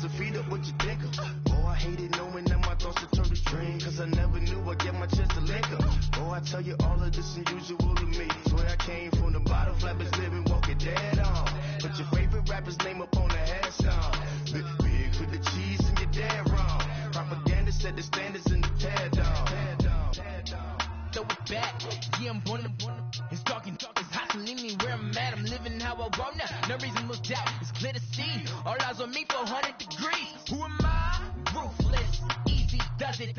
so feed up what you think of. Oh, I hated knowing that my thoughts would turn to dream, cause I never knew I'd get my chance to link up. Oh, I tell you all of this unusual to me. Swear I came from the bottom, flappers living, walking dead on. Put your favorite rapper's name up on the headstone. Big for the cheese and you're dead wrong. Propaganda set the standards in the tear down. Throw it back, yeah, I'm born. It's dark, it's hot, so leave me where I'm at. I'm living how I want now, no reason to doubt. It's clear to see, all eyes on me, 400 degrees. Who am I? Ruthless, easy does it.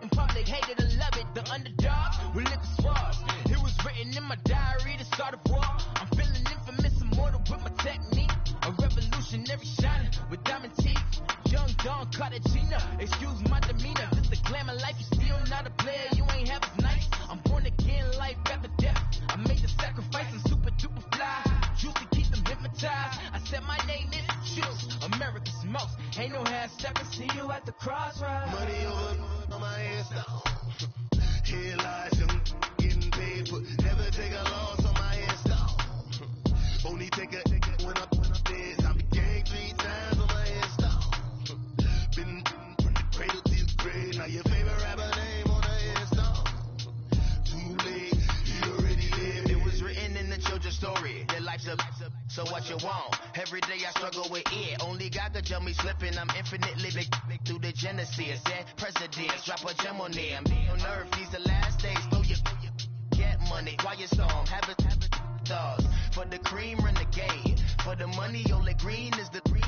In public, hated or love it. The underdog will live the swabs. It was written in my diary to start a war. I'm feeling infamous, immortal with my technique. A revolutionary shining with diamond teeth. Young Don Cartagena, excuse my demeanor. This the glamour life, you still not a player, you ain't half as nice. I'm born again, life after death. I made the sacrifice, I'm super duper fly. Used to keep them hypnotized. I said my name is Juice, America's most. Ain't no half stepping, see you at the crossroads. Money over on my headstone. Here lies young, getting paid for. Never take a loss on my headstone. Only take a when I'm dead. I began 3 times on my headstone. Been from the cradle to the grave. Now your favorite rapper name on the headstone. Too late, you already lived. It was written in the children's story. Their life's up, so what you want? Every day I struggle with it. Only God could tell me slipping. I'm infinitely big through the genesis. And presidents drop a gem on them. On earth, these the last days. Throw your get money. Quiet storm. Have it thoughts. For the cream, run the game. For the money, only green is the green.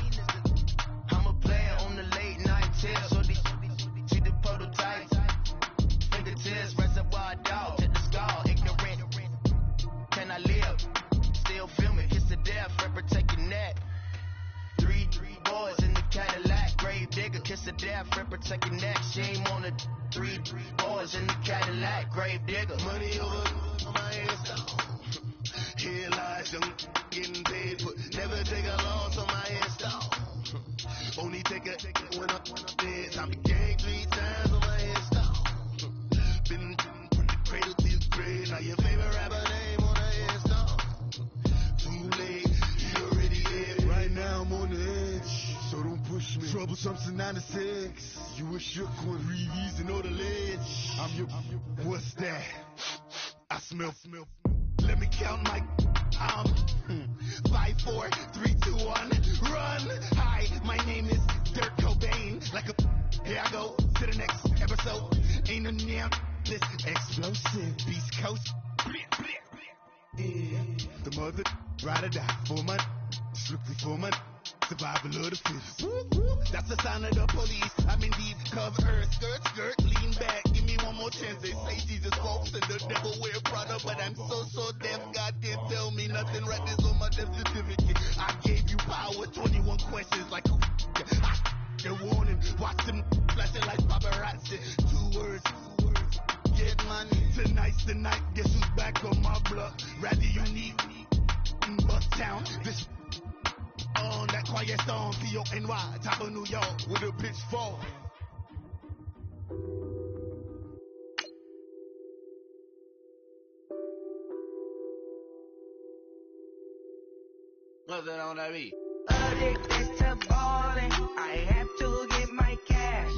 I'm a player on the late night tips. So they see the prototypes. Fingertips, reservoir dog. Check the skull, ignorant. Can I live? Still filming, kiss to death, rep protect your neck. 3 boys in the Cadillac, grave digger, kiss to death, rep protect your neck. Shame on the 3 boys in the Cadillac, grave digger. Money over on my headstone. Here lies young, getting paid for. Never take a loss on my headstone. Only take a when I'm dead. I began 3 times on my headstone. Been from the cradle to the grave. Now your favorite rapper name on the headstone. Too late, you already lived. Right now I'm on the edge, so don't push me. Troublesome to 9 to 6. You wish you could breathe and know the ledge. I'm your. What's that? I smell. Let me count my. 5, 4, 3, 2, 1, run. Hi, my name is Dirk Cobain. Like a. Here I go to the next episode. Ain't no damn this explosive Beast Coast. Yeah. The mother ride or die for money, strictly for money. Survival of the fittest. That's the sign of the police. I'm in deep cover, skirt, lean back. Give me one more chance. They say Jesus walks and the devil wear Prada, but I'm so deaf. God can't tell me nothing. Right this on my death certificate. I gave you power. 21 questions like a warning. Watch them flashing like paparazzi. 2 words. Get money. Tonight's the night. Guess who's back on my block? Rather unique in Bucktown. This on that quiet storm, P-O-N-Y, top of New York with a pitchfork. What's that on that beat? Addicted to balling, I have to get my cash.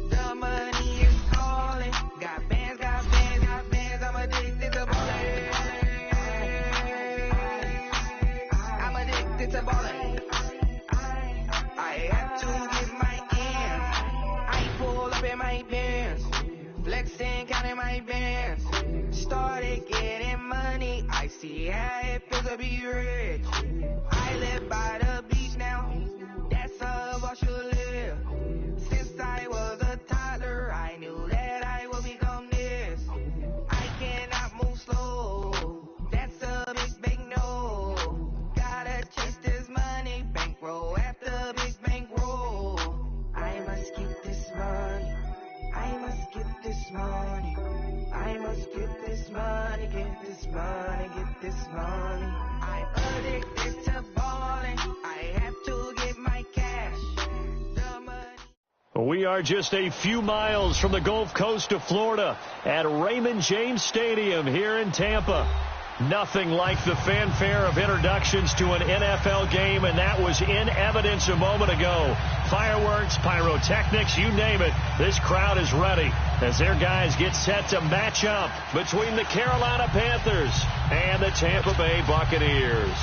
The money is calling. Got bands, I'm addicted to balling. I'm addicted to balling. I have to get my ends. I pull up in my pants, flexing, counting my bands. Started getting money, I see how it feels to be rich. I live by the beach now, that's how I should live. Since I was a toddler, I knew that I would become this. I cannot move slow, that's a big no. Gotta chase this money, bankroll after big bankroll. I must get this money, I must get this money. I must get this money, get this money, get this money. I'm addicted to balling, I have to get my cash. The money. We are just a few miles from the Gulf Coast of Florida at Raymond James Stadium here in Tampa. Nothing like the fanfare of introductions to an NFL game, and that was in evidence a moment ago. Fireworks, pyrotechnics, you name it. This crowd is ready as their guys get set to match up between the Carolina Panthers and the Tampa Bay Buccaneers.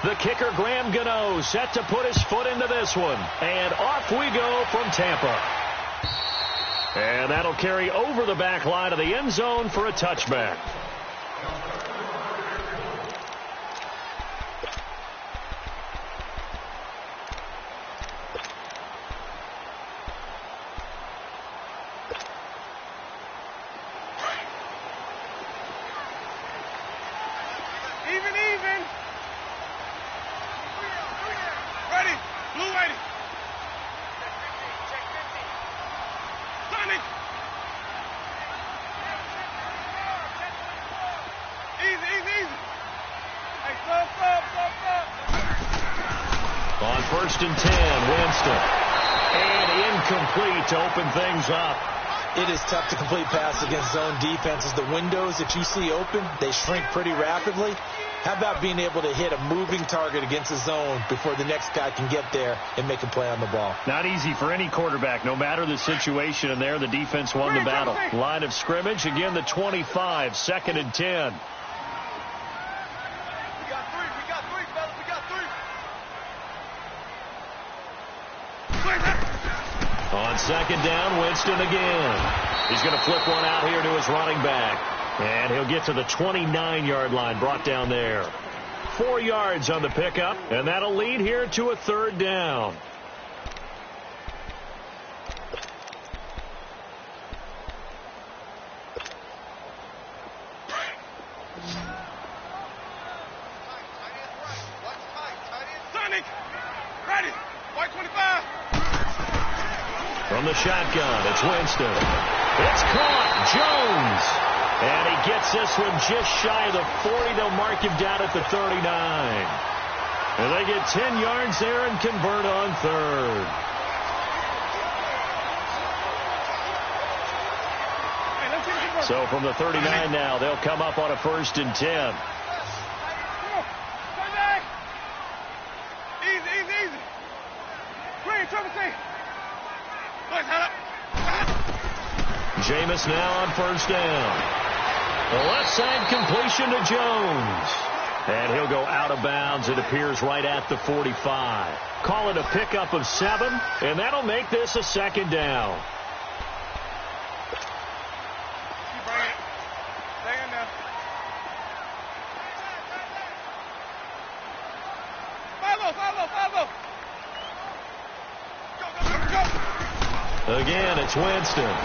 The kicker, Graham Gano, set to put his foot into this one. And off we go from Tampa. And that'll carry over the back line of the end zone for a touchback. On 1st and 10, Winston. And incomplete to open things up. It is tough to complete pass against zone defenses. The windows that you see open, they shrink pretty rapidly. How about being able to hit a moving target against a zone before the next guy can get there and make a play on the ball? Not easy for any quarterback, no matter the situation. And there, the defense won the battle. Line of scrimmage, again, the 25, 2nd and 10. On 2nd down, Winston again. He's going to flip one out here to his running back. And he'll get to the 29-yard line, brought down there. 4 yards on the pickup, and that'll lead here to a 3rd down. From the shotgun, it's Winston. It's caught. Jones. And he gets this one just shy of the 40. They'll mark him down at the 39. And they get 10 yards there and convert on 3rd. So from the 39 now, they'll come up on a 1st and 10. Jameis now on 1st down. The left side completion to Jones. And he'll go out of bounds, it appears, right at the 45. Call it a pickup of 7, and that'll make this a 2nd down. Again, it's Winston.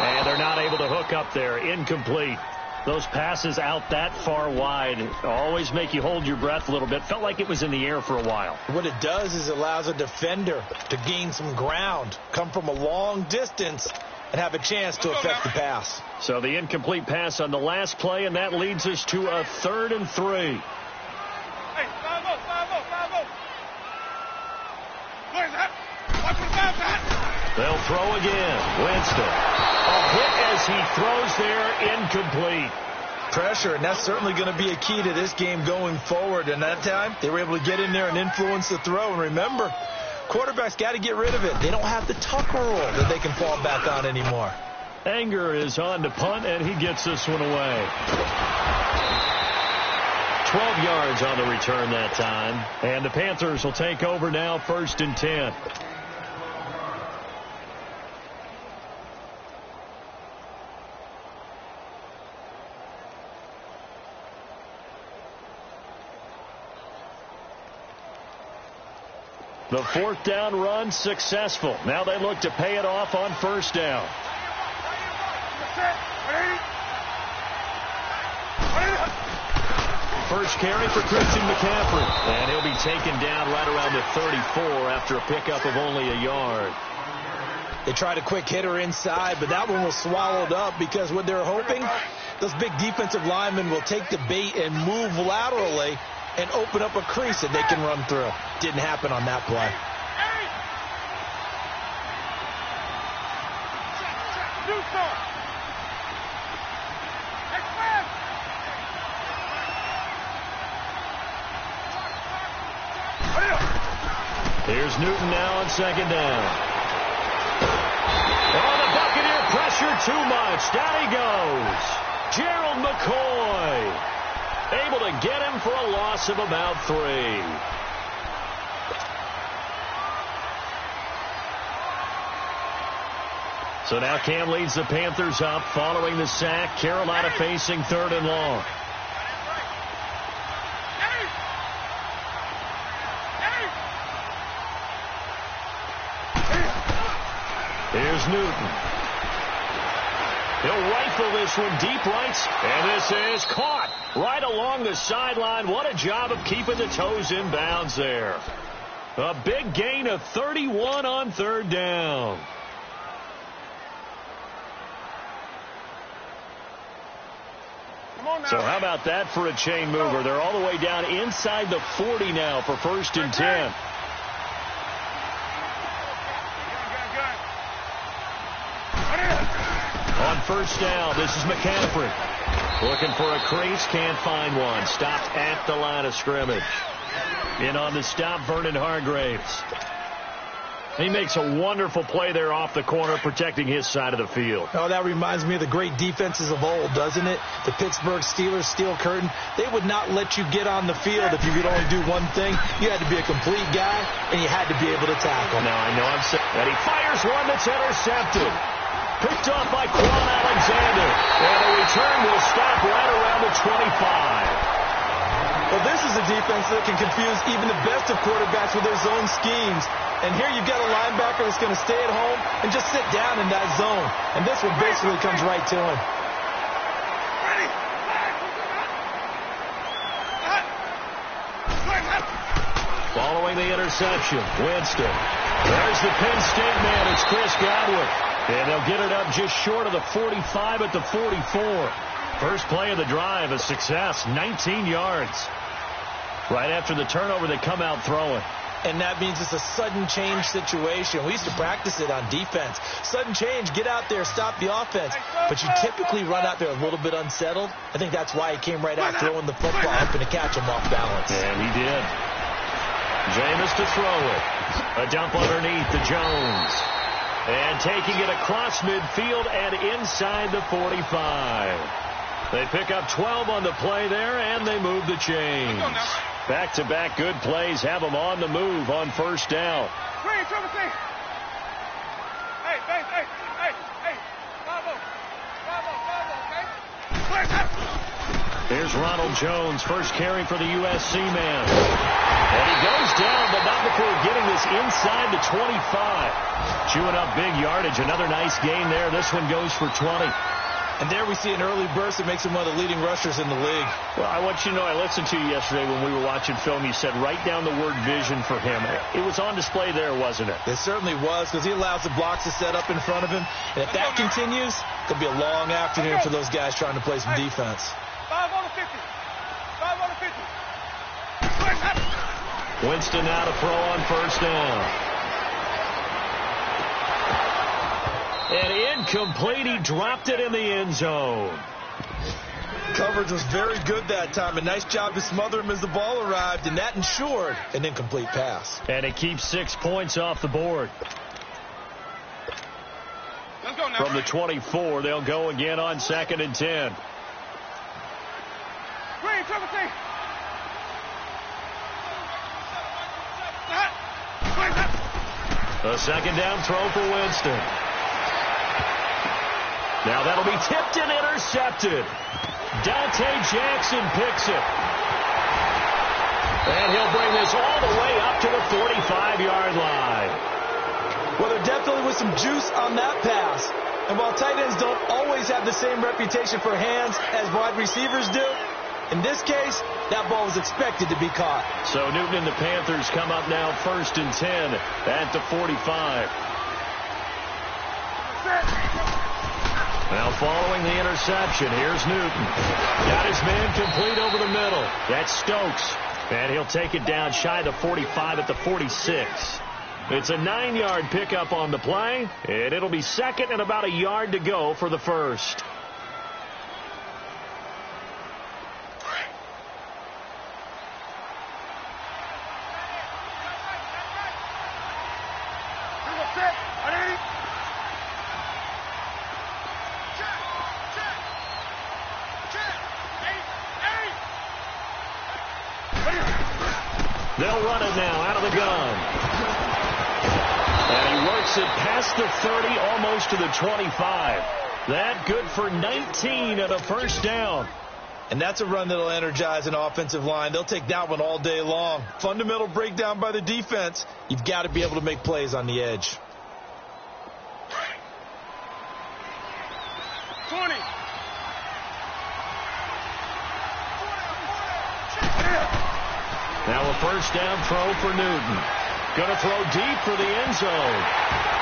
And they're not able to hook up there. Incomplete. Those passes out that far wide always make you hold your breath a little bit. Felt like it was in the air for a while. What it does is it allows a defender to gain some ground, come from a long distance, and have a chance to affect the pass. So the incomplete pass on the last play, and that leads us to a 3rd and 3. They'll throw again. Winston. A hit as he throws there, incomplete. Pressure, and that's certainly going to be a key to this game going forward. And that time, they were able to get in there and influence the throw. And remember, quarterbacks got to get rid of it. They don't have the tuck rule that they can fall back on anymore. Anger is on to punt, and he gets this one away. 12 yards on the return that time. And the Panthers will take over now, 1st and 10. The 4th down run successful. Now they look to pay it off on 1st down. First carry for Christian McCaffrey. And he'll be taken down right around the 34 after a pickup of only a yard. They tried a quick hitter inside, but that one was swallowed up because what they're hoping, those big defensive linemen will take the bait and move laterally and open up a crease that they can run through. Didn't happen on that play. Here's Newton now on second down. Oh, the Buccaneer pressure too much. Down he goes. Gerald McCoy able to get him for a loss of about 3. So now Cam leads the Panthers up following the sack. Carolina facing 3rd and long. Here's Newton. He'll rifle this one deep right, and this is caught right along the sideline. What a job of keeping the toes in bounds there. A big gain of 31 on 3rd down. So how about that for a chain mover? They're all the way down inside the 40 now for 1st and 10. On 1st down, this is McCaffrey. Looking for a crease, can't find one. Stopped at the line of scrimmage. In on the stop, Vernon Hargraves. He makes a wonderful play there off the corner, protecting his side of the field. Oh, that reminds me of the great defenses of old, doesn't it? The Pittsburgh Steelers, steel curtain. They would not let you get on the field if you could only do one thing. You had to be a complete guy, and you had to be able to tackle. Now, I know I'm saying that he fires one that's intercepted. Picked off by Quan Alexander. And the return will stop right around the 25. Well, this is a defense that can confuse even the best of quarterbacks with their zone schemes. And here you've got a linebacker that's going to stay at home and just sit down in that zone. And this one basically comes right to him. Following the interception, Winston. There's the Penn State man. It's Chris Godwin. And they'll get it up just short of the 45 at the 44. First play of the drive, a success, 19 yards. Right after the turnover, they come out throwing. And that means it's a sudden change situation. We used to practice it on defense. Sudden change, get out there, stop the offense. But you typically run out there a little bit unsettled. I think that's why he came right out throwing the football, hoping to catch him off balance. And he did. Jameis to throw it. A dump underneath to Jones. And taking it across midfield and inside the 45. They pick up 12 on the play there, and they move the chains. Back-to-back good plays have them on the move on 1st down. Here's Ronald Jones, first carry for the USC man. And he goes down, but not before getting this inside the 25. Chewing up big yardage. Another nice gain there. This one goes for 20. And there we see an early burst that makes him one of the leading rushers in the league. Well, I want you to know, I listened to you yesterday when we were watching film. You said write down the word vision for him. It was on display there, wasn't it? It certainly was, because he allows the blocks to set up in front of him. And if that continues, it could be a long afternoon for those guys trying to play some defense. 5 on the 50. 5 on the 50. Winston now to throw on 1st down. And incomplete. He dropped it in the end zone. Coverage was very good that time. A nice job to smother him as the ball arrived, and that ensured an incomplete pass. And it keeps 6 points off the board. Let's go now. From the 24, they'll go again on 2nd and 10. Green, triple T. A 2nd down throw for Winston. Now that'll be tipped and intercepted. Dante Jackson picks it. And he'll bring this all the way up to the 45-yard line. Well, there definitely was some juice on that pass. And while tight ends don't always have the same reputation for hands as wide receivers do, in this case, that ball was expected to be caught. So Newton and the Panthers come up now 1st and 10 at the 45. Now following the interception, here's Newton. Got his man complete over the middle. That's Stokes. And he'll take it down shy of the 45 at the 46. It's a 9-yard pickup on the play, and it'll be second and about a yard to go for the first. They'll run it now out of the gun. And he works it past the 30, almost to the 25. That good for 19 and a first down. And that's a run that'll energize an offensive line. They'll take that one all day long. Fundamental breakdown by the defense. You've got to be able to make plays on the edge. 20. Now a first down throw for Newton. Going to throw deep for the end zone.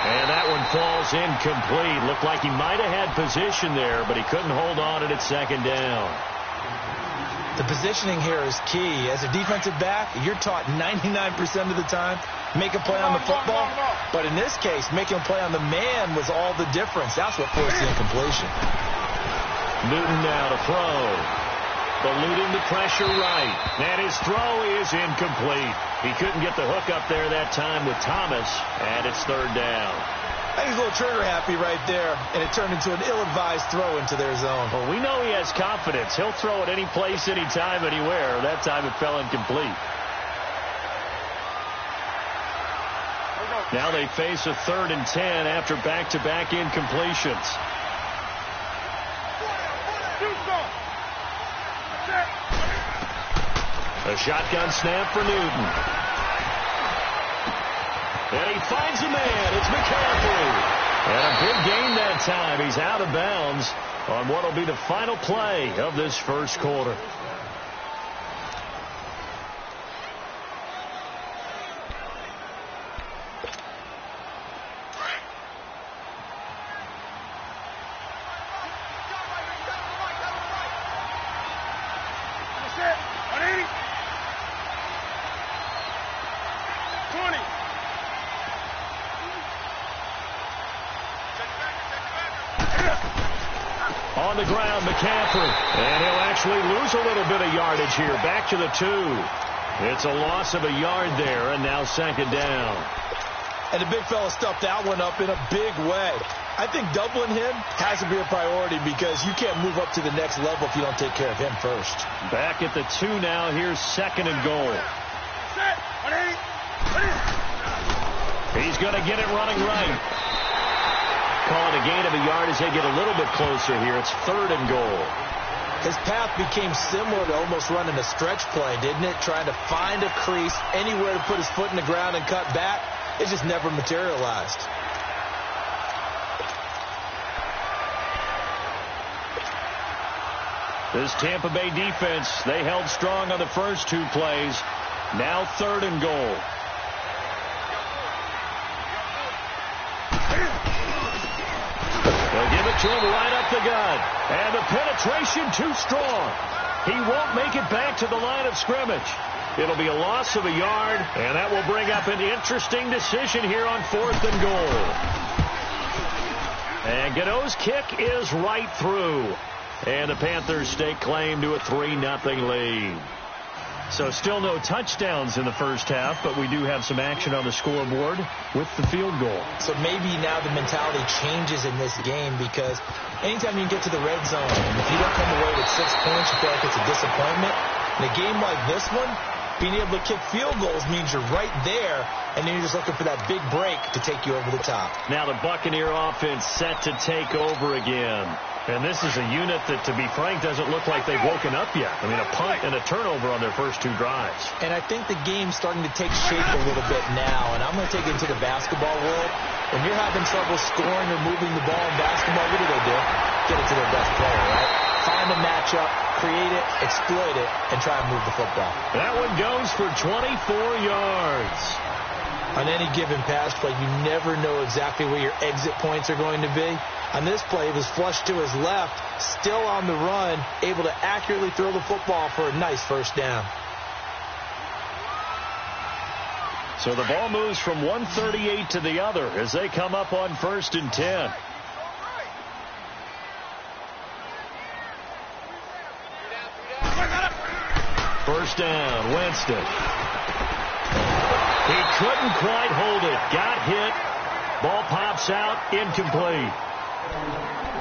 And that one falls incomplete. Looked like he might have had position there, but he couldn't hold on at second down. The positioning here is key. As a defensive back, you're taught 99% of the time, make a play on the football. But in this case, making a play on the man was all the difference. That's what forced the incompletion. Newton now to throw. Eluding the pressure right. And his throw is incomplete. He couldn't get the hook up there that time with Thomas, and it's third down. I think he's a little trigger happy right there, and it turned into an ill-advised throw into their zone. Well, we know he has confidence. He'll throw it any place, anytime, anywhere. That time it fell incomplete. Now they face a 3rd and 10 after back-to-back incompletions. A shotgun snap for Newton. And he finds a man. It's McCaffrey. And a big gain that time. He's out of bounds on what will be the final play of this first quarter. On the ground, McCaffrey. And he'll actually lose a little bit of yardage here. Back to the 2. It's a loss of a yard there, and now second down. And the big fella stuffed that one up in a big way. I think doubling him has to be a priority because you can't move up to the next level if you don't take care of him first. Back at the 2 now. Here's second and goal. He's going to get it running right. Call it a gain of a yard as they get a little bit closer here. It's 3rd and goal. His path became similar to almost running a stretch play, didn't it? Trying to find a crease, anywhere to put his foot in the ground and cut back. It just never materialized. This Tampa Bay defense, they held strong on the first 2 plays. Now 3rd and goal. They'll give it to him right up the gut. And the penetration too strong. He won't make it back to the line of scrimmage. It'll be a loss of a yard, and that will bring up an interesting decision here on 4th and goal. And Gano's kick is right through. And the Panthers stake claim to a 3-0 lead. So still no touchdowns in the first half, but we do have some action on the scoreboard with the field goal. So maybe now the mentality changes in this game because anytime you get to the red zone, and if you don't come away with 6 points, you feel like it's a disappointment. In a game like this one, being able to kick field goals means you're right there, and then you're just looking for that big break to take you over the top. Now the Buccaneer offense set to take over again. And this is a unit that, to be frank, doesn't look like they've woken up yet. I mean, a punt and a turnover on their first 2 drives. And I think the game's starting to take shape a little bit now, and I'm going to take it into the basketball world. When you're having trouble scoring or moving the ball in basketball, what do? Get it to their best player, right? Find a matchup, create it, exploit it, and try and move the football. That one goes for 24 yards. On any given pass play, you never know exactly where your exit points are going to be. On this play, it was flushed to his left, still on the run, able to accurately throw the football for a nice first down. So the ball moves from 138 to the other as they come up on 1st and 10. First down, Winston. He couldn't quite hold it. Got hit. Ball pops out, incomplete.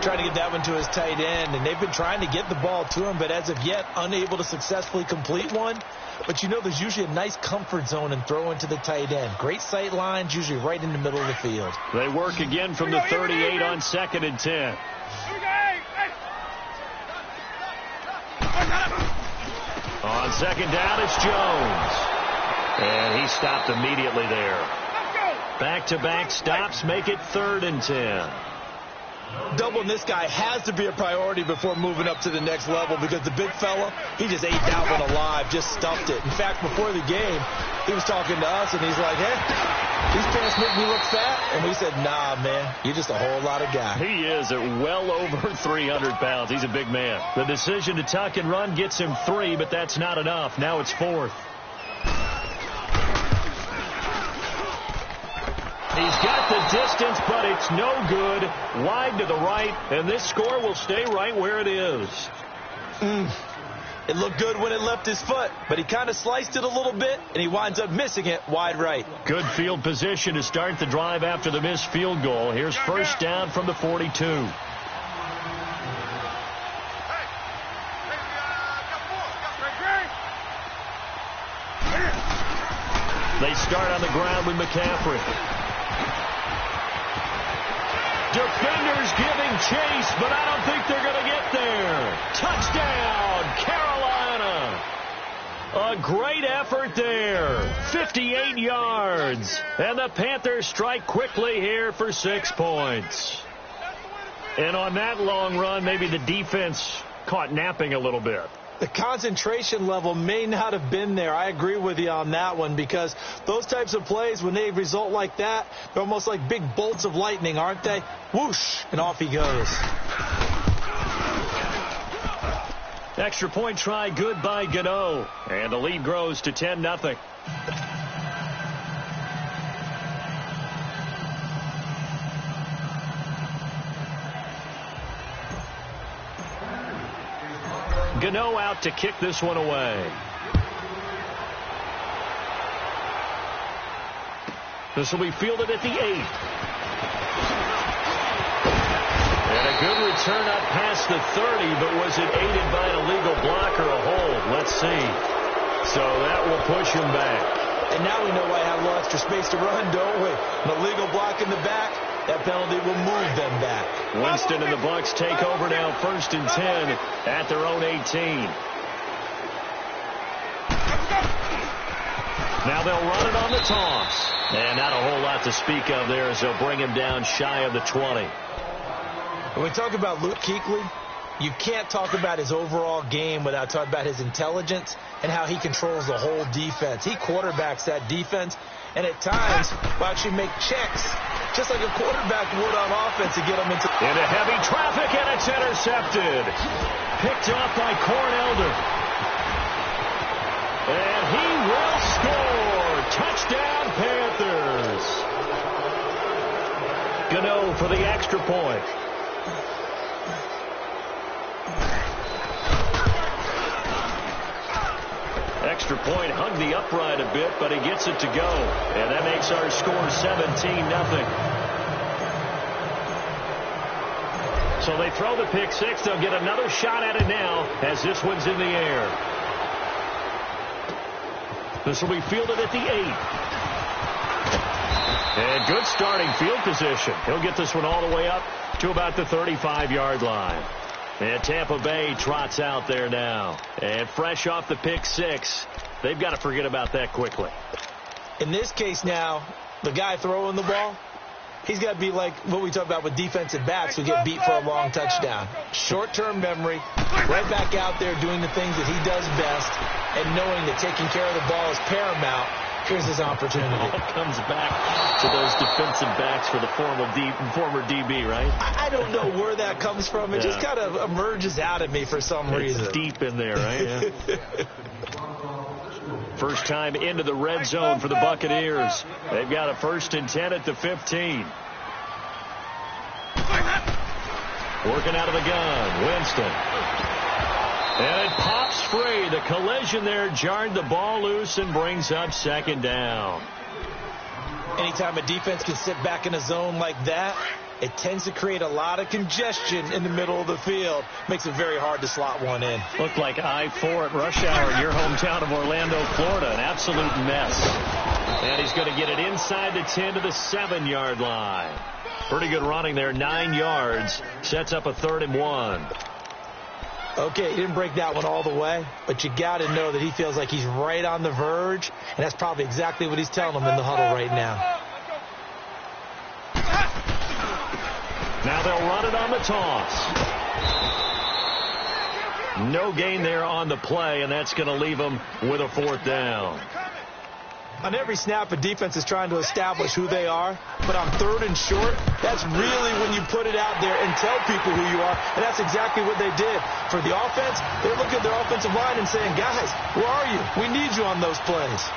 Trying to get that one to his tight end, and they've been trying to get the ball to him, but as of yet, unable to successfully complete one. But you know there's usually a nice comfort zone in throwing to the tight end. Great sight lines, usually right in the middle of the field. They work again from the 38 on 2nd and 10. On 2nd down, it's Jones. And he stopped immediately there. Back-to-back stops make it 3rd and 10. Doubling this guy has to be a priority before moving up to the next level because the big fella, he just ate that one alive, just stuffed it. In fact, before the game, he was talking to us, and he's like, hey, these pants make me look fat. And we said, nah, man, you're just a whole lot of guy. He is at well over 300 pounds. He's a big man. The decision to tuck and run gets him 3, but that's not enough. Now it's 4th. He's got the distance, but it's no good. Wide to the right, and this score will stay right where it is. It looked good when it left his foot, but he kind of sliced it a little bit, and he winds up missing it wide right. Good field position to start the drive after the missed field goal. Here's first down from the 42. They start on the ground with McCaffrey. Defenders giving chase, but I don't think they're going to get there. Touchdown, Carolina. A great effort there. 58 yards. And the Panthers strike quickly here for 6 points. And on that long run, maybe the defense caught napping a little bit. The concentration level may not have been there. I agree with you on that one because those types of plays, when they result like that, they're almost like big bolts of lightning, aren't they? Whoosh, and off he goes. Extra point try good by Gano. And the lead grows to 10-0. Gano out to kick this one away. This will be fielded at the 8. And a good return up past the 30, but was it aided by an illegal block or a hold? Let's see. So that will push him back. And now we know why I have a little extra space to run, don't we? An illegal block in the back. That penalty will move them back. Winston and the Bucs take over now, 1st and 10 at their own 18. Now they'll run it on the toss. And not a whole lot to speak of there as they'll bring him down shy of the 20. When we talk about Luke Kuechly, you can't talk about his overall game without talking about his intelligence and how he controls the whole defense. He quarterbacks that defense, and at times will actually make checks, just like a quarterback would on offense to get them into heavy traffic, and it's intercepted. Picked off by Cornelder. And he will score. Touchdown, Panthers. Gano for the extra point. Extra point hung the upright a bit, but he gets it to go. And that makes our score 17-0. So they throw the pick six. They'll get another shot at it now as this one's in the air. This will be fielded at the 8. And good starting field position. He'll get this one all the way up to about the 35-yard line. And Tampa Bay trots out there now. And fresh off the pick six, they've got to forget about that quickly. In this case now, the guy throwing the ball, he's got to be like what we talk about with defensive backs who get beat for a long touchdown. Short-term memory, right back out there doing the things that he does best, and knowing that taking care of the ball is paramount. Here's his opportunity. All comes back to those defensive backs for the former DB, right? I don't know where that comes from. It just kind of emerges out at me for some reason. It's deep in there, right? Yeah. First time into the red zone for the Buccaneers. They've got a 1st and 10 at the 15. Working out of the gun, Winston. And it pops free. The collision there jarred the ball loose and brings up 2nd down. Anytime a defense can sit back in a zone like that, it tends to create a lot of congestion in the middle of the field. Makes it very hard to slot one in. Looked like I-4 at rush hour in your hometown of Orlando, Florida. An absolute mess. And he's going to get it inside the 10 to the 7-yard line. Pretty good running there, 9 yards. Sets up a 3rd and 1. Okay, he didn't break that one all the way, but you got to know that he feels like he's right on the verge, and that's probably exactly what he's telling them in the huddle right now. Now they'll run it on the toss. No gain there on the play, and that's going to leave them with a 4th down. On every snap, a defense is trying to establish who they are, but on 3rd and short, that's really when you put it out there and tell people who you are, and that's exactly what they did. For the offense, they're looking at their offensive line and saying, guys, where are you? We need you on those plays.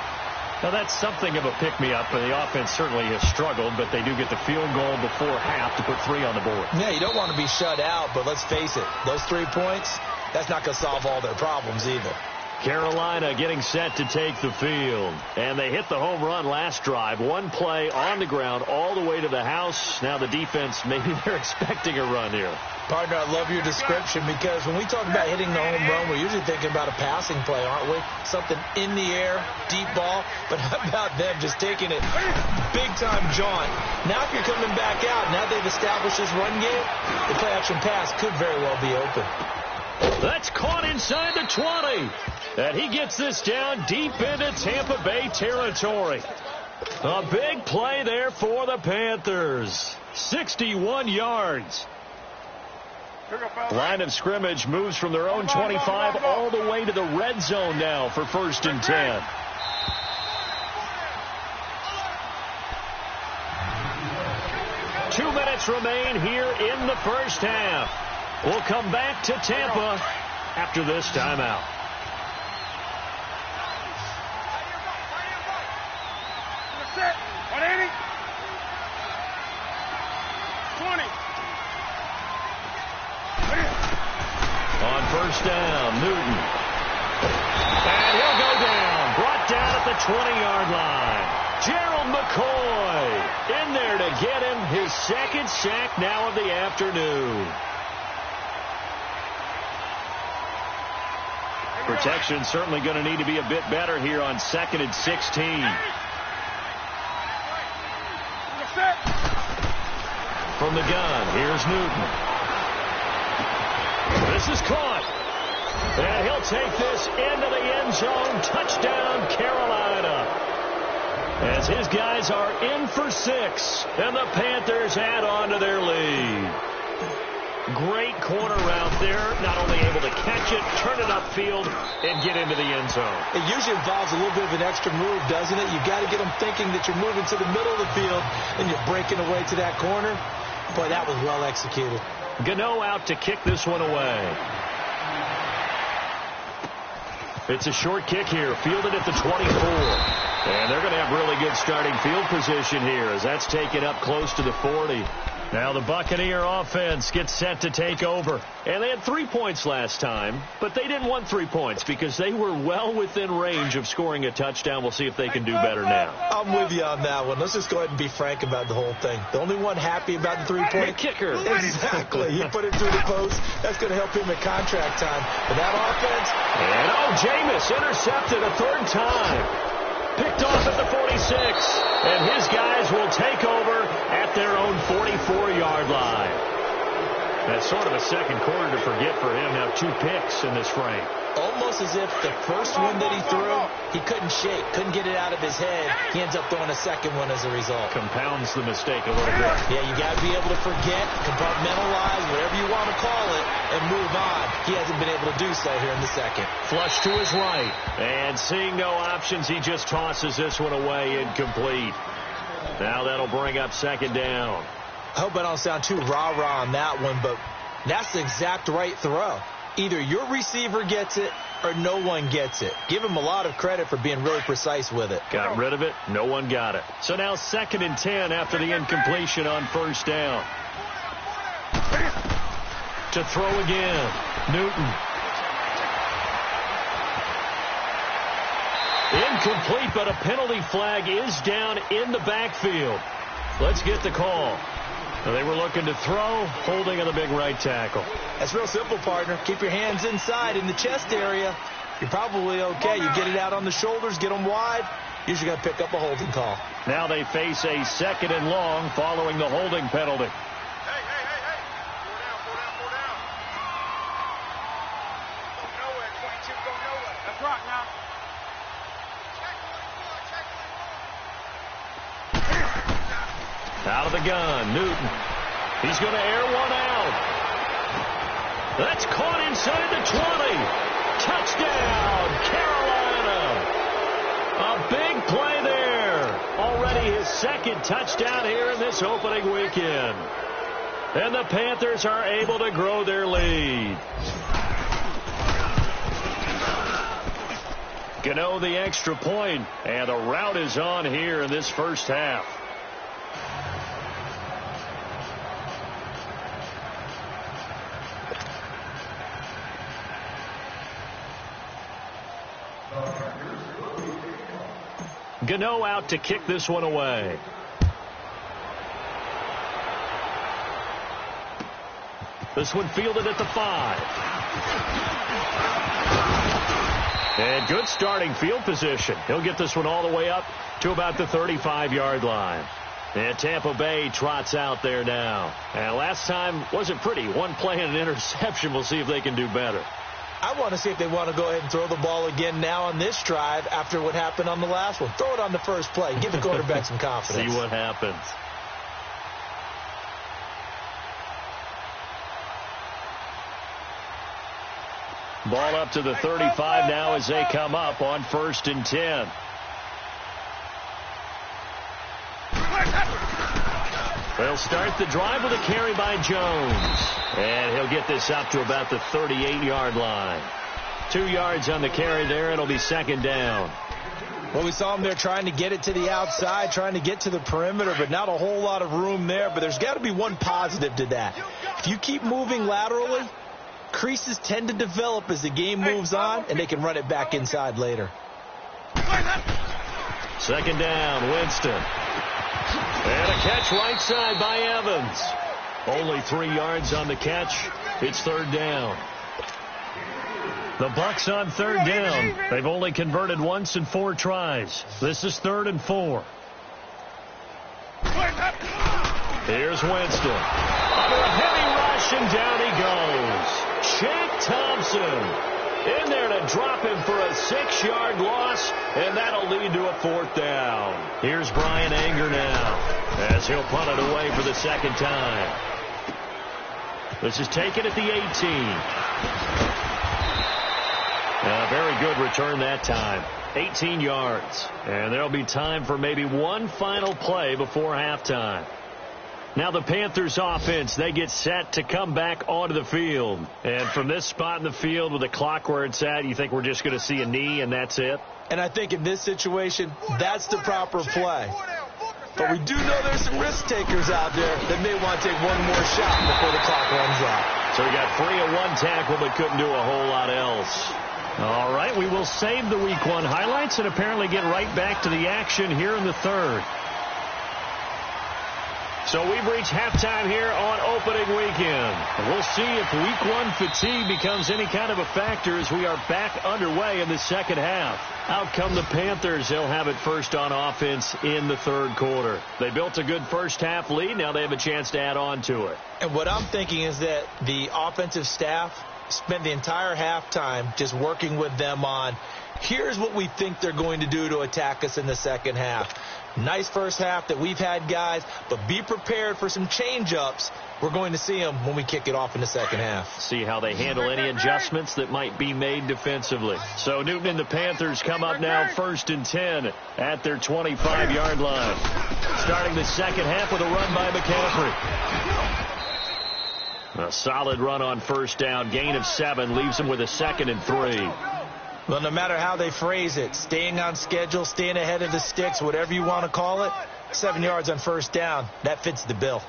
Now, that's something of a pick-me-up, and the offense certainly has struggled, but they do get the field goal before half to put 3 on the board. Yeah, you don't want to be shut out, but let's face it, those 3 points, that's not going to solve all their problems either. Carolina getting set to take the field. And they hit the home run last drive. 1 play on the ground all the way to the house. Now the defense, maybe they're expecting a run here. Partner, I love your description because when we talk about hitting the home run, we're usually thinking about a passing play, aren't we? Something in the air, deep ball. But how about them just taking it big-time jaunt? Now if you're coming back out, now they've established this run game, the play-action pass could very well be open. That's caught inside the 20. And he gets this down deep into Tampa Bay territory. A big play there for the Panthers. 61 yards. Line of scrimmage moves from their own 25 all the way to the red zone now for 1st and 10. Two minutes remain here in the first half. We'll come back to Tampa after this timeout. Set. 180. 20. On 1st down, Newton. And he'll go down. Brought down at the 20-yard line. Gerald McCoy in there to get him his 2nd sack now of the afternoon. Protection certainly going to need to be a bit better here on 2nd and 16. From the gun, here's Newton. This is caught. And he'll take this into the end zone. Touchdown, Carolina. As his guys are in for 6, and the Panthers add on to their lead. Great corner route there. Not only able to catch it, turn it upfield, and get into the end zone. It usually involves a little bit of an extra move, doesn't it? You've got to get them thinking that you're moving to the middle of the field, and you're breaking away to that corner. Boy, that was well executed. Gano out to kick this one away. It's a short kick here, fielded at the 24. And they're going to have really good starting field position here as that's taken up close to the 40. Now the Buccaneer offense gets set to take over. And they had 3 points last time, but they didn't want 3 points because they were well within range of scoring a touchdown. We'll see if they can do better now. I'm with you on that one. Let's just go ahead and be frank about the whole thing. The only one happy about the 3-point kicker. Exactly. He put it through the post. That's going to help him at contract time. But that offense. And Jameis intercepted a 3rd time. Picked off at the 46, and his guys will take over at their own 44-yard line. That's sort of a second quarter to forget for him. Now 2 picks in this frame. Almost as if the first one that he threw, he couldn't shake, couldn't get it out of his head. He ends up throwing a second one as a result. Compounds the mistake a little bit. Yeah, you got to be able to forget, compartmentalize, whatever you want to call it, and move on. He hasn't been able to do so here in the second. Flush to his right. And seeing no options, he just tosses this one away, incomplete. Now that'll bring up second down. I hope I don't sound too rah-rah on that one, but that's the exact right throw. Either your receiver gets it or no one gets it. Give him a lot of credit for being really precise with it. Got rid of it. No one got it. So now 2nd and 10 after the incompletion on first down. To throw again. Newton. Incomplete, but a penalty flag is down in the backfield. Let's get the call. They were looking to throw, holding on the big right tackle. That's real simple, partner. Keep your hands inside in the chest area. You're probably okay. You get it out on the shoulders, get them wide. Usually got to pick up a holding call. Now they face a 2nd and long following the holding penalty. Hey. Four down. Go nowhere, 22, go nowhere. Let's rock now. Out of the gun, Newton. He's going to air one out. That's caught inside the 20. Touchdown, Carolina. A big play there. Already his 2nd touchdown here in this opening weekend. And the Panthers are able to grow their lead. Gano the extra point, and the rout is on here in this first half. Gano out to kick this one away. This one fielded at the 5. And good starting field position. He'll get this one all the way up to about the 35-yard line. And Tampa Bay trots out there now. And last time wasn't pretty. One play and an interception. We'll see if they can do better. I want to see if they want to go ahead and throw the ball again now on this drive after what happened on the last one. Throw it on the first play. Give the quarterback some confidence. See what happens. Ball up to the 35 now as they come up on 1st and 10. They'll start the drive with a carry by Jones. And he'll get this up to about the 38-yard line. 2 yards on the carry there. It'll be 2nd down. Well, we saw him there trying to get it to the outside, trying to get to the perimeter, but not a whole lot of room there. But there's got to be one positive to that. If you keep moving laterally, creases tend to develop as the game moves on, and they can run it back inside later. 2nd down, Winston. And a catch right side by Evans. Only 3 yards on the catch. It's 3rd down. The Bucs on 3rd down. They've only converted once in 4 tries. This is 3rd and 4. Here's Winston. Under a heavy rush, and down he goes. Shaq Thompson in there to drop him for a 6-yard loss, and that'll lead to a 4th down. Here's Brian Anger now as he'll punt it away for the 2nd time. This is taken at the 18. A very good return that time. 18 yards. And there'll be time for maybe one final play before halftime. Now the Panthers offense, they get set to come back onto the field. And from this spot in the field with the clock where it's at, you think we're just going to see a knee and that's it? And I think in this situation, that's the proper play. But we do know there's some risk takers out there that may want to take one more shot before the clock runs out. So we got 3 of 1 tackle but couldn't do a whole lot else. All right, we will save the Week 1 highlights and apparently get right back to the action here in the 3rd. So we've reached halftime here on opening weekend. We'll see if week one fatigue becomes any kind of a factor as we are back underway in the second half. Out come the Panthers. They'll have it first on offense in the third quarter. They built a good first half lead. Now they have a chance to add on to it. And what I'm thinking is that the offensive staff spent the entire halftime just working with them on, here's what we think they're going to do to attack us in the second half. Nice first half that we've had, guys, but be prepared for some change-ups. We're going to see them when we kick it off in the second half. See how they handle any adjustments that might be made defensively. So Newton and the Panthers come up now 1st and 10 at their 25-yard line. Starting the second half with a run by McCaffrey. A solid run on first down. Gain of 7 leaves them with a 2nd and 3. Well, no matter how they phrase it, staying on schedule, staying ahead of the sticks, whatever you want to call it, 7 yards on first down, that fits the bill.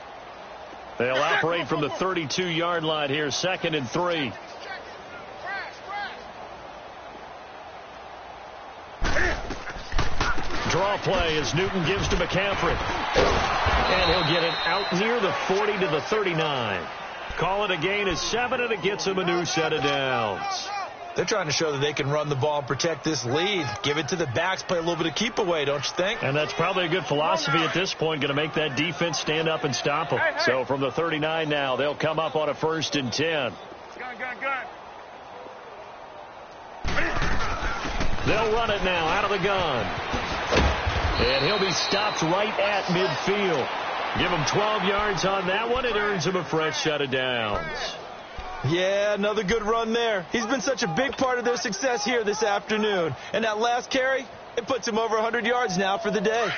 They'll operate from the 32-yard line here, 2nd and 3. Draw play as Newton gives to McCaffrey. And he'll get it out near the 40 to the 39. Call it a gain of 7, and it gets him a new set of downs. They're trying to show that they can run the ball and protect this lead. Give it to the backs, play a little bit of keep away, don't you think? And that's probably a good philosophy at this point, going to make that defense stand up and stop them. So from the 39 now, they'll come up on a 1st and 10. They'll run it now out of the gun. And he'll be stopped right at midfield. Give him 12 yards on that one. It earns him a fresh set of downs. Yeah, another good run there. He's been such a big part of their success here this afternoon. And that last carry, it puts him over 100 yards now for the day.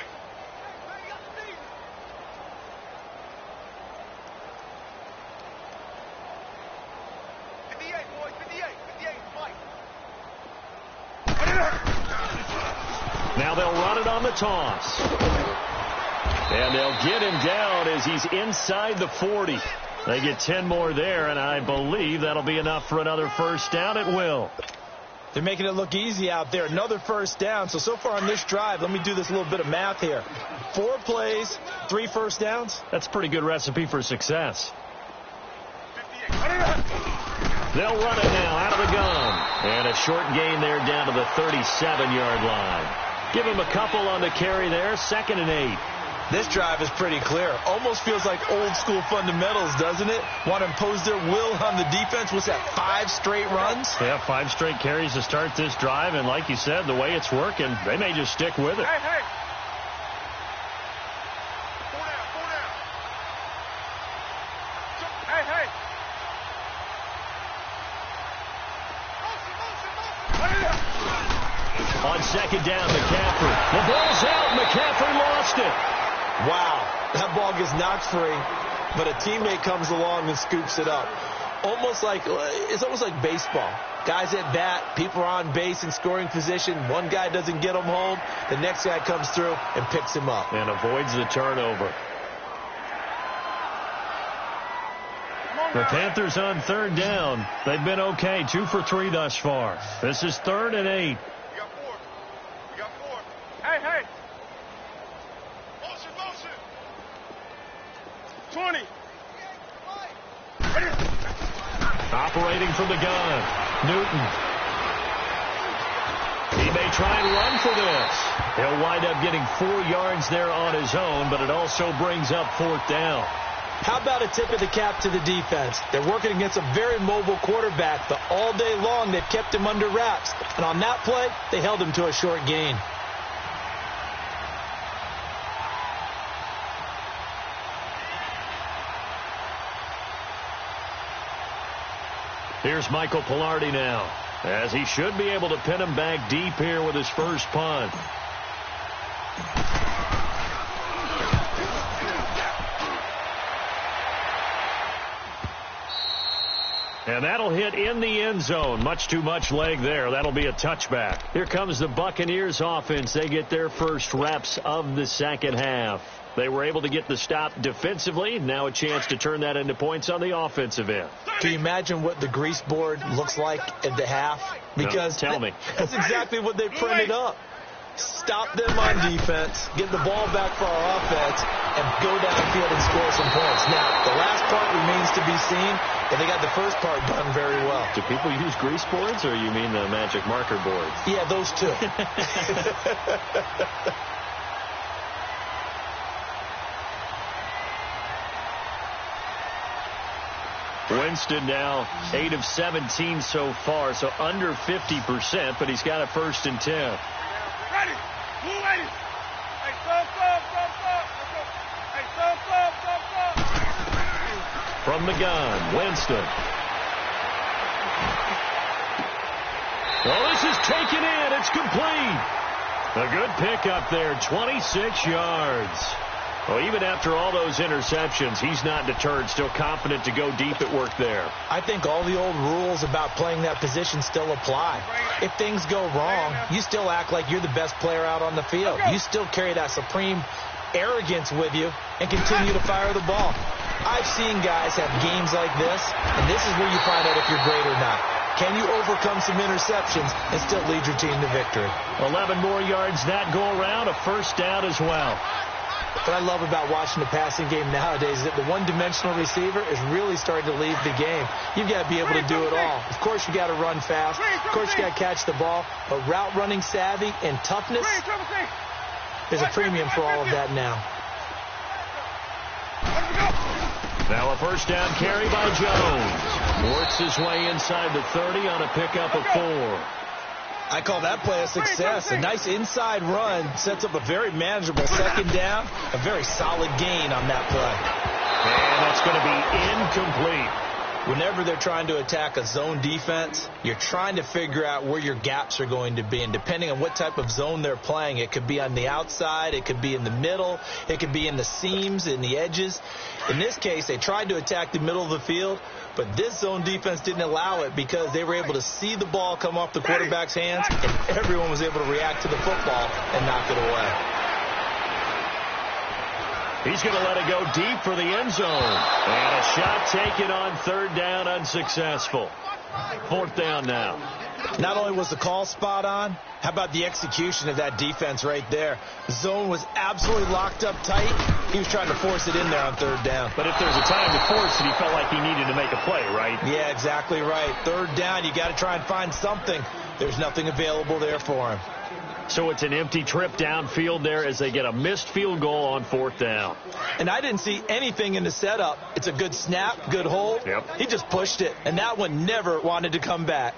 Now they'll run it on the toss. And they'll get him down as he's inside the 40. They get 10 more there, and I believe that'll be enough for another first down. It will. They're making it look easy out there. Another first down. So far on this drive, let me do this little bit of math here. 4 plays, 3 first downs. That's a pretty good recipe for success. They'll run it now out of the gun. And a short gain there down to the 37-yard line. Give him a couple on the carry there, 2nd and 8. This drive is pretty clear. Almost feels like old school fundamentals, doesn't it? Want to impose their will on the defense. What's that, 5 straight runs? Yeah, 5 straight carries to start this drive. And like you said, the way it's working, they may just stick with it. Hey. On second down, McCaffrey. The ball's out. McCaffrey lost it. Wow, that ball gets knocked free, but a teammate comes along and scoops it up. It's almost like baseball. Guys at bat, people are on base in scoring position. One guy doesn't get him home. The next guy comes through and picks him up. And avoids the turnover. The Panthers on third down. They've been okay, 2 for 3 thus far. This is 3rd and 8. You got 4. Hey. Motion. 20. Operating from the gun. Newton. He may try and run for this. He'll wind up getting 4 yards there on his own, but it also brings up 4th down. How about a tip of the cap to the defense? They're working against a very mobile quarterback, but all day long they've kept him under wraps. And on that play, they held him to a short gain. Here's Michael Bullarmy now, as he should be able to pin him back deep here with his first punt. And that'll hit in the end zone. Much too much leg there. That'll be a touchback. Here comes the Buccaneers offense. They get their first reps of the second half. They were able to get the stop defensively. Now a chance to turn that into points on the offensive end. Can you imagine what the grease board looks like at the half? Because no, tell me. That's exactly what they printed up. stop them on defense, get the ball back for our offense, and go downfield and score some points. Now, the last part remains to be seen, but they got the first part done very well. Do people use grease boards, or you mean the magic marker boards? Yeah, those two. Winston now 8 of 17 so far, so under 50%, but he's got a 1st and 10. Ready. Move ready. Hey, stop. Hey, stop. From the gun, Winston. Well, this is taken in. It's complete. A good pickup there, 26 yards. Well, even after all those interceptions, he's not deterred, still confident to go deep at work there. I think all the old rules about playing that position still apply. If things go wrong, you still act like you're the best player out on the field. You still carry that supreme arrogance with you and continue to fire the ball. I've seen guys have games like this, and this is where you find out if you're great or not. Can you overcome some interceptions and still lead your team to victory? 11 more yards that go around, a 1st down as well. What I love about watching the passing game nowadays is that the one-dimensional receiver is really starting to lead the game. You've got to be able to do it all. Of course, you got to run fast. Of course, you got to catch the ball. But route running savvy and toughness, there's a premium for all of that now. Now a 1st down carry by Jones. Works his way inside the 30 on a pickup of 4. I call that play a success. A nice inside run sets up a very manageable 2nd down. A very solid gain on that play. And that's going to be incomplete. Whenever they're trying to attack a zone defense, you're trying to figure out where your gaps are going to be. And depending on what type of zone they're playing, it could be on the outside, it could be in the middle, it could be in the seams, in the edges. In this case, they tried to attack the middle of the field, but this zone defense didn't allow it because they were able to see the ball come off the quarterback's hands, and everyone was able to react to the football and knock it away. He's going to let it go deep for the end zone. And a shot taken on 3rd down, unsuccessful. 4th down now. Not only was the call spot on, how about the execution of that defense right there? The zone was absolutely locked up tight. He was trying to force it in there on 3rd down. But if there's a time to force it, he felt like he needed to make a play, right? Yeah, exactly right. 3rd down, you got to try and find something. There's nothing available there for him. So it's an empty trip downfield there as they get a missed field goal on 4th down. And I didn't see anything in the setup. It's a good snap, good hold. Yep. He just pushed it, and that one never wanted to come back.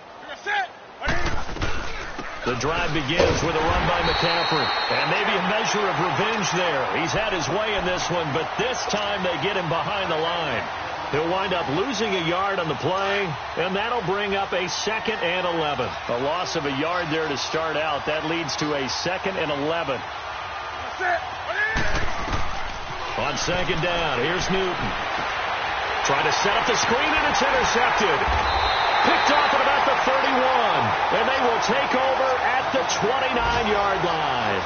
The drive begins with a run by McCaffrey. And maybe a measure of revenge there. He's had his way in this one, but this time they get him behind the line. He'll wind up losing a yard on the play, and that'll bring up a 2nd and 11. A loss of a yard there to start out. That leads to a 2nd and 11. On 2nd down, here's Newton. Trying to set up the screen, and it's intercepted. Picked off at about the 31, and they will take over at the 29-yard line.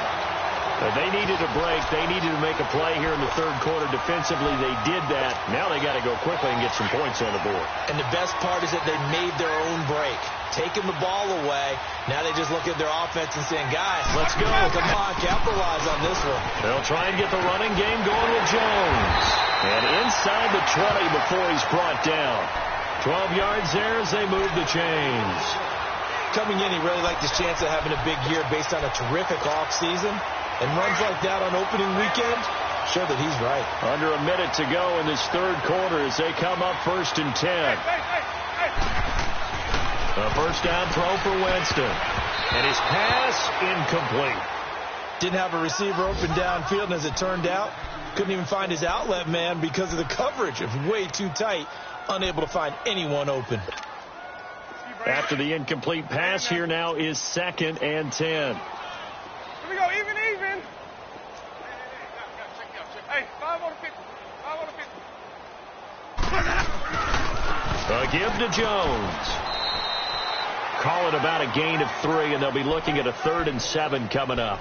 They needed a break. They needed to make a play here in the 3rd quarter. Defensively, they did that. Now they got to go quickly and get some points on the board. And the best part is that they made their own break. Taking the ball away. Now they just look at their offense and saying, guys, let's go. Come on, capitalize on this one. They'll try and get the running game going with Jones. And inside the 20 before he's brought down. 12 yards there as they move the chains. Coming in, he really liked his chance of having a big year based on a terrific offseason. And runs like that on opening weekend, show that he's right. Under a minute to go in this 3rd quarter as they come up 1st and 10. A 1st down throw for Winston. And his pass incomplete. Didn't have a receiver open downfield, and as it turned out, couldn't even find his outlet man because of the coverage. It was way too tight, unable to find anyone open. After the incomplete pass, here now is 2nd and 10. Here we go, even. Hey, 5 on the 50. 5 on the 50. A give to Jones. Call it about a gain of 3, and they'll be looking at a 3rd and 7 coming up.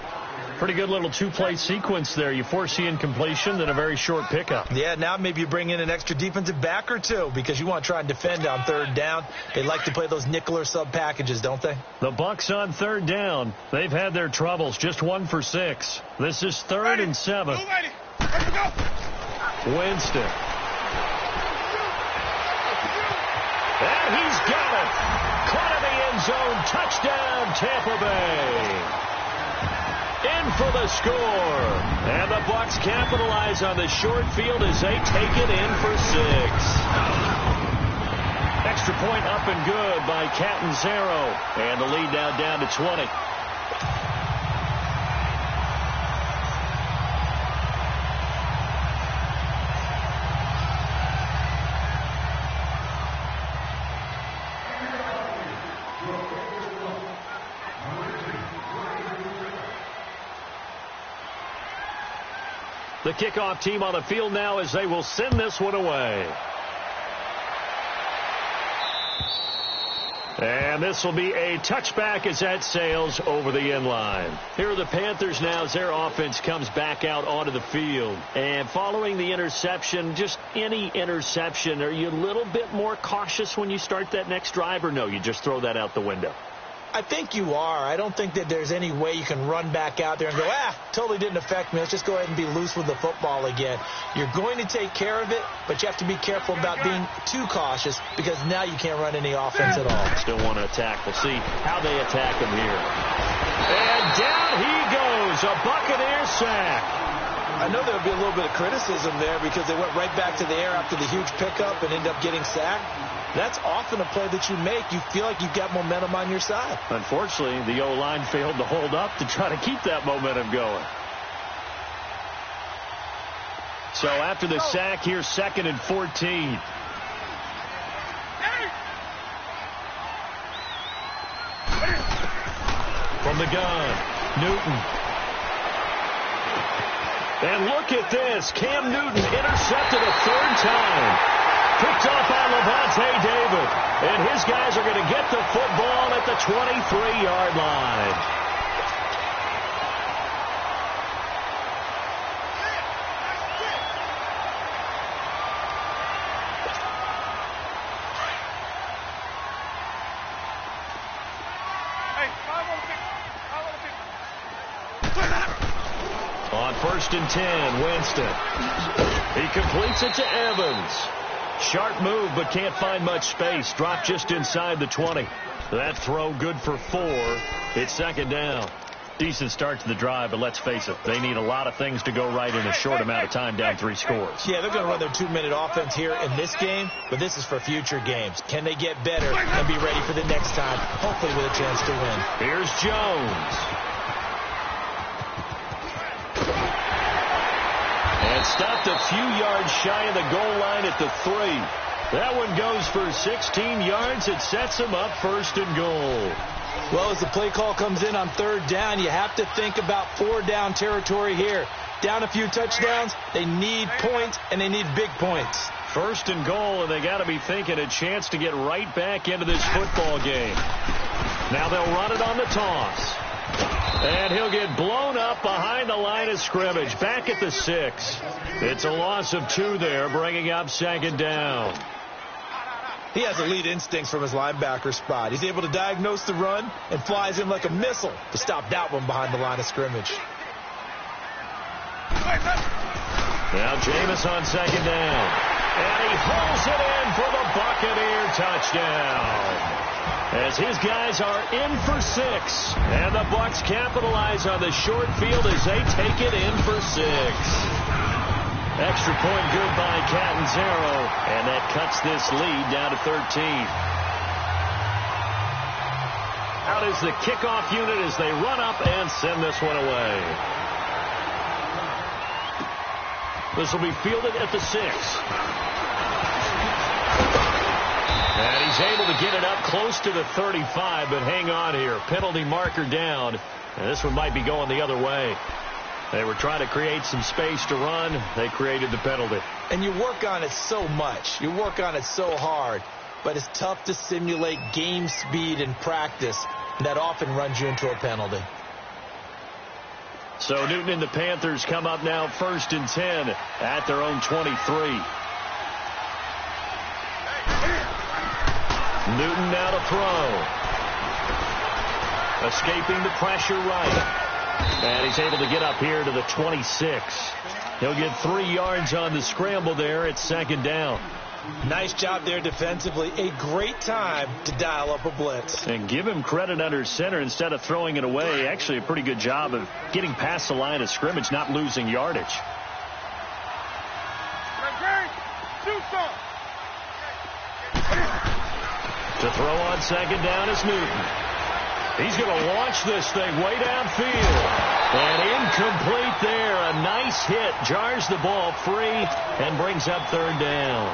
Pretty good little two-play sequence there. You force the incompletion, then a very short pickup. Yeah, now maybe you bring in an extra defensive back or two because you want to try and defend on third down. They like to play those nickel or sub packages, don't they? The Bucs on third down. They've had their troubles. Just 1 for 6. This is 3rd and 7. Winston. And he's got it. Caught in the end zone. Touchdown, Tampa Bay. In for the score. And the Bucs capitalize on the short field as they take it in for 6. Extra point up and good by Catanzaro. And the lead now down to 20. The kickoff team on the field now as they will send this one away. And this will be a touchback as that sails over the end line. Here are the Panthers now as their offense comes back out onto the field. And following the interception, just any interception, are you a little bit more cautious when you start that next drive, or no, you just throw that out the window? I think you are. I don't think that there's any way you can run back out there and go, totally didn't affect me. Let's just go ahead and be loose with the football again. You're going to take care of it, but you have to be careful about being too cautious because now you can't run any offense at all. Still want to attack. We'll see how they attack him here. And down he goes. A Buccaneer sack. I know there'll be a little bit of criticism there because they went right back to the air after the huge pickup and ended up getting sacked. That's often a play that you make. You feel like you've got momentum on your side. Unfortunately, the O-line failed to hold up to try to keep that momentum going. So after the sack, here's 2nd and 14. From the gun, Newton. And look at this. Cam Newton intercepted a 3rd time. Picked off by Levante David. And his guys are going to get the football at the 23-yard line. On 1st and 10, Winston. He completes it to Evans. Sharp move, but can't find much space. Dropped just inside the 20. That throw good for 4. It's 2nd down. Decent start to the drive, but let's face it, they need a lot of things to go right in a short amount of time, down 3 scores. Yeah, they're going to run their 2-minute offense here in this game, but this is for future games. Can they get better and be ready for the next time, hopefully with a chance to win? Here's Jones. And stopped a few yards shy of the goal line at the 3. That one goes for 16 yards. It sets him up 1st and goal. Well, as the play call comes in on 3rd down, you have to think about 4-down territory here. Down a few touchdowns, they need points, and they need big points. 1st and goal, and they got to be thinking a chance to get right back into this football game. Now they'll run it on the toss. And he'll get blown up behind the line of scrimmage, back at the 6. It's a loss of 2 there, bringing up 2nd down. He has elite instincts from his linebacker spot. He's able to diagnose the run and flies in like a missile to stop that one behind the line of scrimmage. Now Jameis on 2nd down. And he hauls it in for the Buccaneer touchdown. As his guys are in for 6. And the Bucs capitalize on the short field as they take it in for 6. Extra point good by Catanzaro. And that cuts this lead down to 13. Out is the kickoff unit as they run up and send this one away. This will be fielded at the 6. And he's able to get it up close to the 35, but hang on here. Penalty marker down. And this one might be going the other way. They were trying to create some space to run. They created the penalty. And you work on it so much. You work on it so hard. But it's tough to simulate game speed in practice. That often runs you into a penalty. So Newton and the Panthers come up now 1st and 10 at their own 23. Newton now to throw. Escaping the pressure right. And he's able to get up here to the 26. He'll get 3 yards on the scramble there at 2nd down. Nice job there defensively. A great time to dial up a blitz. And give him credit under center instead of throwing it away. Actually, a pretty good job of getting past the line of scrimmage, not losing yardage. To throw on 2nd down is Newton. He's going to launch this thing way downfield. And incomplete there. A nice hit. Jars the ball free and brings up 3rd down.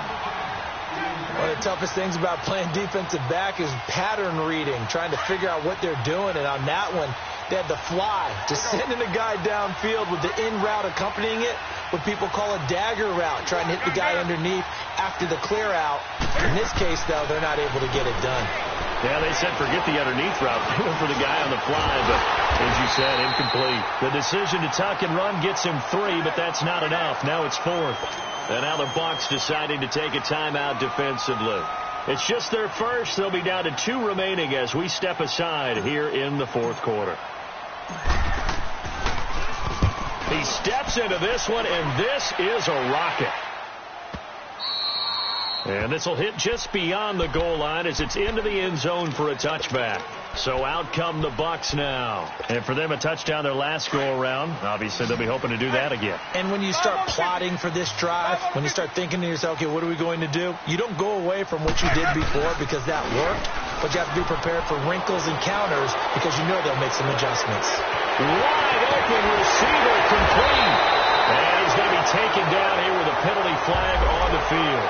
One of the toughest things about playing defensive back is pattern reading, trying to figure out what they're doing. And on that one, they had the fly, just sending a guy downfield with the in route accompanying it, what people call a dagger route, trying to hit the guy underneath after the clear out. In this case, though, they're not able to get it done. Yeah, they said forget the underneath route. They went for the guy on the fly, but as you said, incomplete. The decision to tuck and run gets him 3, but that's not enough. Now it's 4th. And now the Bucs deciding to take a timeout defensively. It's just their first. They'll be down to 2 remaining as we step aside here in the 4th quarter. He steps into this one, and this is a rocket. And this will hit just beyond the goal line as it's into the end zone for a touchback. So out come the Bucs now. And for them, a touchdown their last go-around. Obviously, they'll be hoping to do that again. And when you start plotting for this drive, when you start thinking to yourself, okay, what are we going to do? You don't go away from what you did before because that worked, but you have to be prepared for wrinkles and counters because you know they'll make some adjustments. Wide open receiver complete. And he's going to be taken down here with a penalty flag on the field.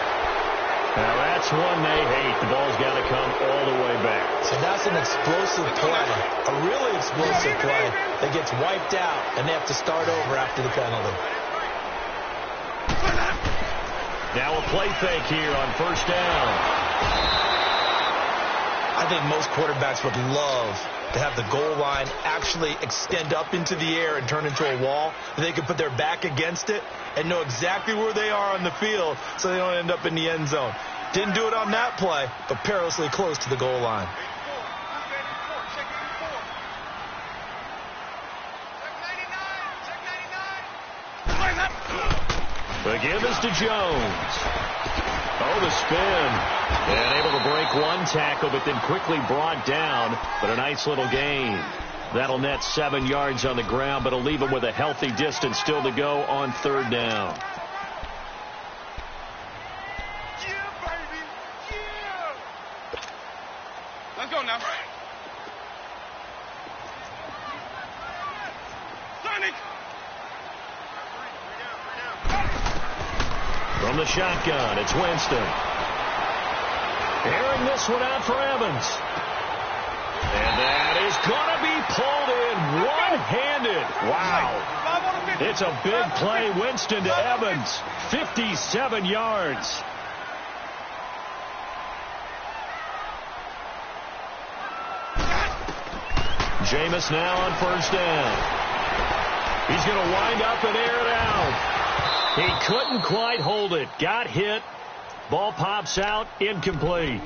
Now that's one they hate. The ball's got to come all the way back. So that's an explosive play, a really explosive play that gets wiped out, and they have to start over after the penalty. Now a play fake here on 1st down. I think most quarterbacks would love to have the goal line actually extend up into the air and turn into a wall. They can put their back against it and know exactly where they are on the field so they don't end up in the end zone. Didn't do it on that play, but perilously close to the goal line. The give is to Jones. Oh, the spin. And able to break one tackle, but then quickly brought down. But a nice little gain. That'll net 7 yards on the ground, but it'll leave him with a healthy distance still to go on 3rd down. Yeah, baby. Yeah. Let's go now. Sonic. From the shotgun, it's Winston. Airing this one out for Evans. And that is going to be pulled in one-handed. Wow. It's a big play. Winston to Evans. 57 yards. Jameis now on 1st down. He's going to wind up and air it out. He couldn't quite hold it. Got hit. Ball pops out. Incomplete.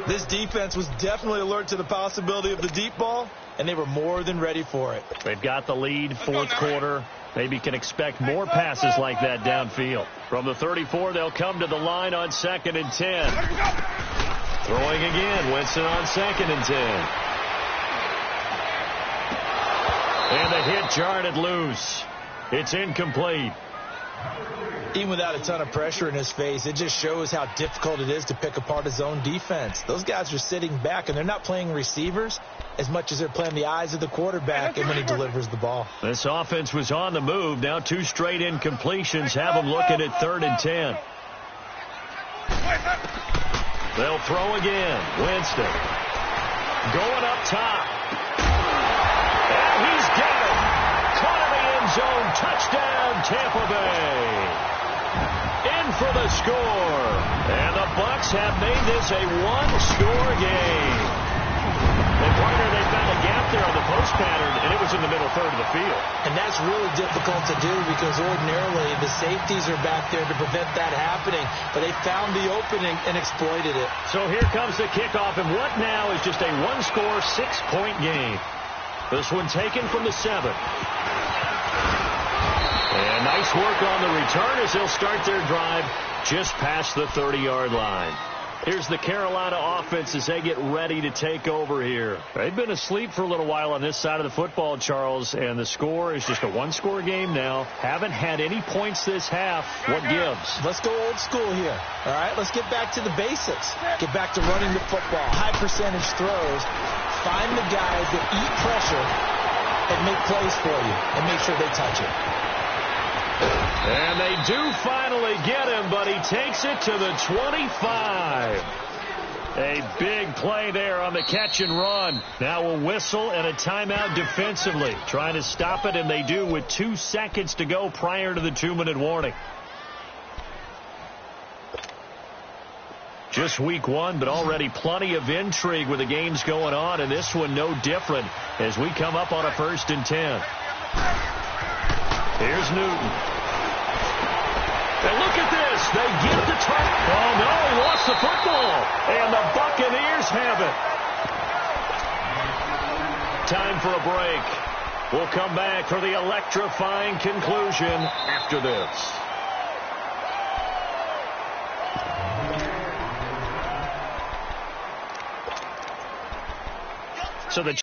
This defense was definitely alert to the possibility of the deep ball, and they were more than ready for it. They've got the lead, 4th quarter. Maybe can expect more passes like that downfield. From the 34, they'll come to the line on 2nd and 10. Throwing again. Winston on 2nd and 10. And the hit jarred it loose. It's incomplete. Even without a ton of pressure in his face, it just shows how difficult it is to pick apart his own defense. Those guys are sitting back, and they're not playing receivers as much as they're playing the eyes of the quarterback and when he delivers the ball. This offense was on the move. Now 2 straight incompletions have them looking at 3rd and 10. They'll throw again. Winston going up top. And he's got it. Caught in the end zone. Touchdown, Tampa Bay. In for the score. And the Bucs have made this a 1-score game. And partner, they found a gap there on the post pattern, and it was in the middle third of the field. And that's really difficult to do because ordinarily the safeties are back there to prevent that happening. But they found the opening and exploited it. So here comes the kickoff, and what now is just a one-score, 6-point game. This one taken from the 7. And nice work on the return as they'll start their drive just past the 30-yard line. Here's the Carolina offense as they get ready to take over here. They've been asleep for a little while on this side of the football, Charles, and the score is just a one-score game now. Haven't had any points this half. What gives? Let's go old school here. All right, let's get back to the basics. Get back to running the football. High percentage throws. Find the guys that eat pressure and make plays for you and make sure they touch it. And they do finally get him, but he takes it to the 25. A big play there on the catch and run. Now a whistle and a timeout defensively. Trying to stop it, and they do with 2 seconds to go prior to the 2-minute warning. Just week 1, but already plenty of intrigue with the games going on, and this one no different as we come up on a 1st and 10. Here's Newton. And look at this. They get the turn. Oh, no, he lost the football. And the Buccaneers have it. Time for a break. We'll come back for the electrifying conclusion after this. So the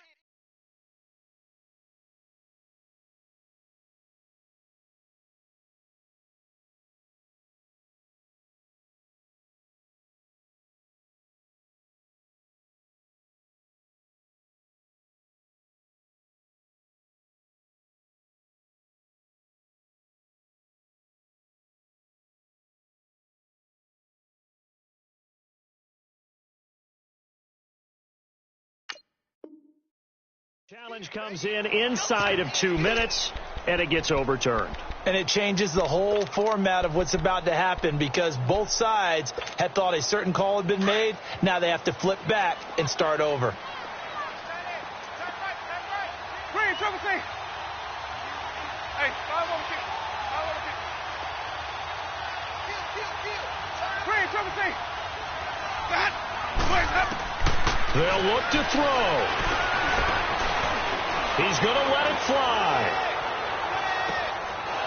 challenge comes in inside of 2 minutes, and it gets overturned. And it changes the whole format of what's about to happen because both sides had thought a certain call had been made. Now they have to flip back and start over. Green, trouble thing. Hey, follow on kick. Green, trouble thing. God. They'll look to throw. He's going to let it fly.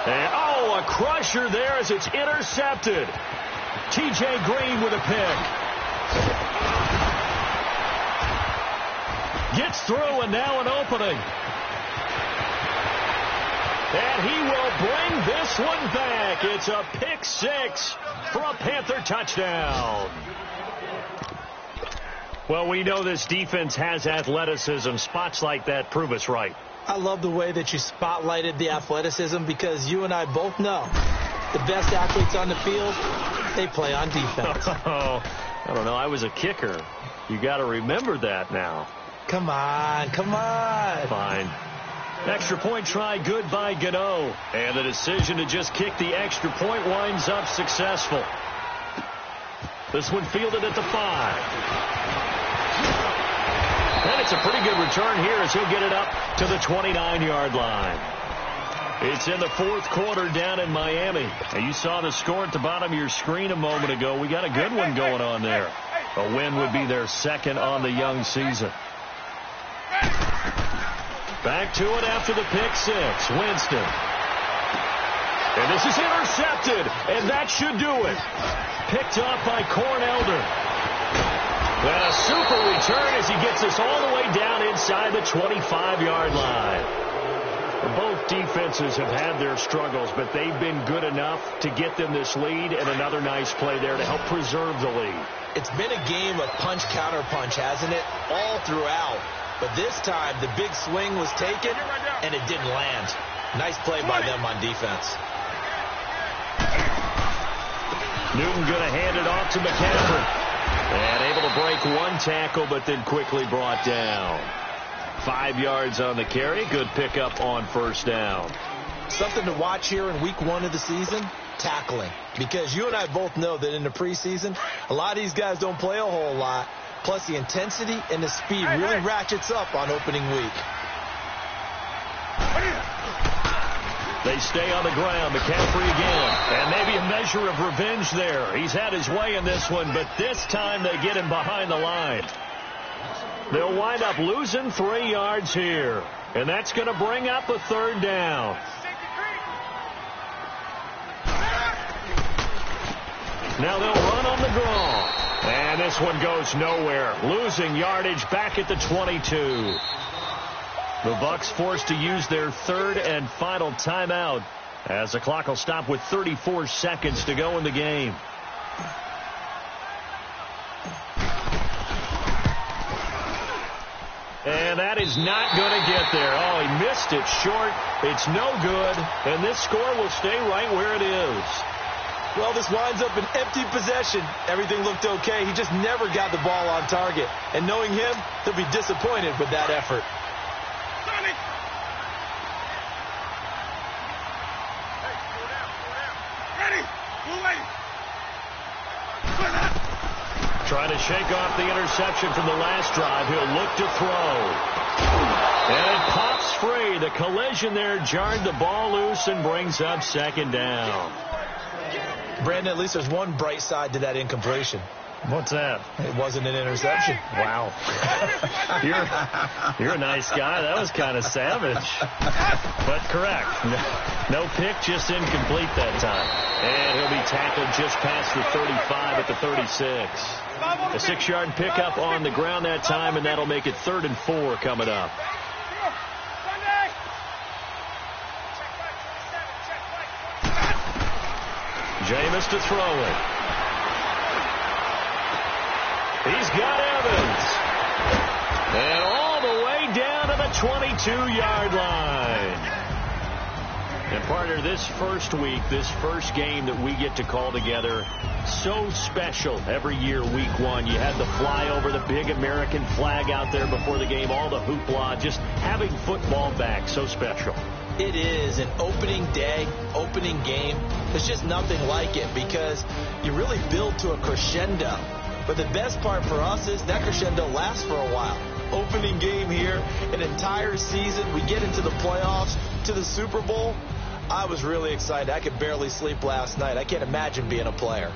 And, oh, a crusher there as it's intercepted. T.J. Green with a pick. Gets through, and now an opening. And he will bring this one back. It's a pick 6 for a Panther touchdown. Well, we know this defense has athleticism. Spots like that prove us right. I love the way that you spotlighted the athleticism because you and I both know the best athletes on the field, they play on defense. Oh, I don't know. I was a kicker. You got to remember that now. Come on, come on. Fine. Extra point try good by Gano. And the decision to just kick the extra point winds up successful. This one fielded at the 5. And it's a pretty good return here as he'll get it up to the 29-yard line. It's in the 4th quarter down in Miami. Now, you saw the score at the bottom of your screen a moment ago. We got a good one going on there. A win would be their 2nd on the young season. Back to it after the pick 6. Winston. And this is intercepted, and that should do it. Picked up by Cornelder. And a super return as he gets us all the way down inside the 25-yard line. Both defenses have had their struggles, but they've been good enough to get them this lead, and another nice play there to help preserve the lead. It's been a game of punch-counter-punch, hasn't it? All throughout. But this time, the big swing was taken, and it didn't land. Nice play by them on defense. Newton going to hand it off to McCaffrey. And able to break one tackle, but then quickly brought down. 5 yards on the carry. Good pickup on 1st down. Something to watch here in week 1 of the season, tackling. Because you and I both know that in the preseason, a lot of these guys don't play a whole lot. Plus, the intensity and the speed really ratchets up on opening week. They stay on the ground. McCaffrey again. And maybe a measure of revenge there. He's had his way in this one, but this time they get him behind the line. They'll wind up losing 3 yards here. And that's going to bring up a 3rd down. Now they'll run on the draw. And this one goes nowhere. Losing yardage back at the 22. The Bucs forced to use their 3rd and final timeout as the clock will stop with 34 seconds to go in the game. And that is not going to get there. Oh, he missed it short. It's no good. And this score will stay right where it is. Well, this winds up an empty possession. Everything looked okay. He just never got the ball on target. And knowing him, he'll be disappointed with that effort. Trying to shake off the interception from the last drive. He'll look to throw. And it pops free. The collision there jarred the ball loose and brings up 2nd down. Brandon, at least there's one bright side to that incompletion. What's that? It wasn't an interception. Wow. You're a nice guy. That was kind of savage. But correct. No pick, just incomplete that time. And he'll be tackled just past the 35 at the 36. A 6-yard pickup on the ground that time, and that'll make it 3rd and 4 coming up. Jameis to throw it. He's got Evans. And all the way down to the 22-yard line. And partner, this first week, this first game that we get to call together, so special every year, week 1. You had the flyover, the big American flag out there before the game, all the hoopla, just having football back, so special. It is an opening day, opening game. There's just nothing like it because you really build to a crescendo. But the best part for us is that crescendo lasts for a while. Opening game here, an entire season. We get into the playoffs, to the Super Bowl. I was really excited. I could barely sleep last night. I can't imagine being a player.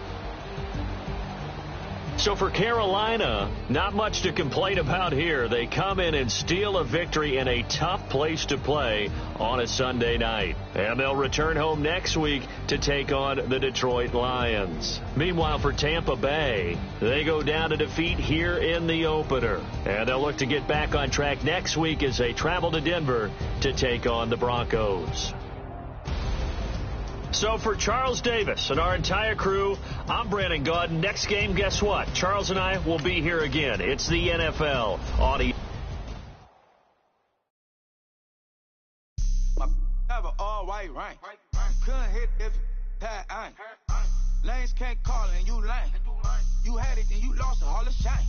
So for Carolina, not much to complain about here. They come in and steal a victory in a tough place to play on a Sunday night. And they'll return home next week to take on the Detroit Lions. Meanwhile, for Tampa Bay, they go down to defeat here in the opener. And they'll look to get back on track next week as they travel to Denver to take on the Broncos. So for Charles Davis and our entire crew, I'm Brandon Gaudin. Next game, guess what? Charles and I will be here again. It's the NFL on all white rain. Couldn't hit if that ain't. Lanes can't call and you lame. You had it and you lost all the shine.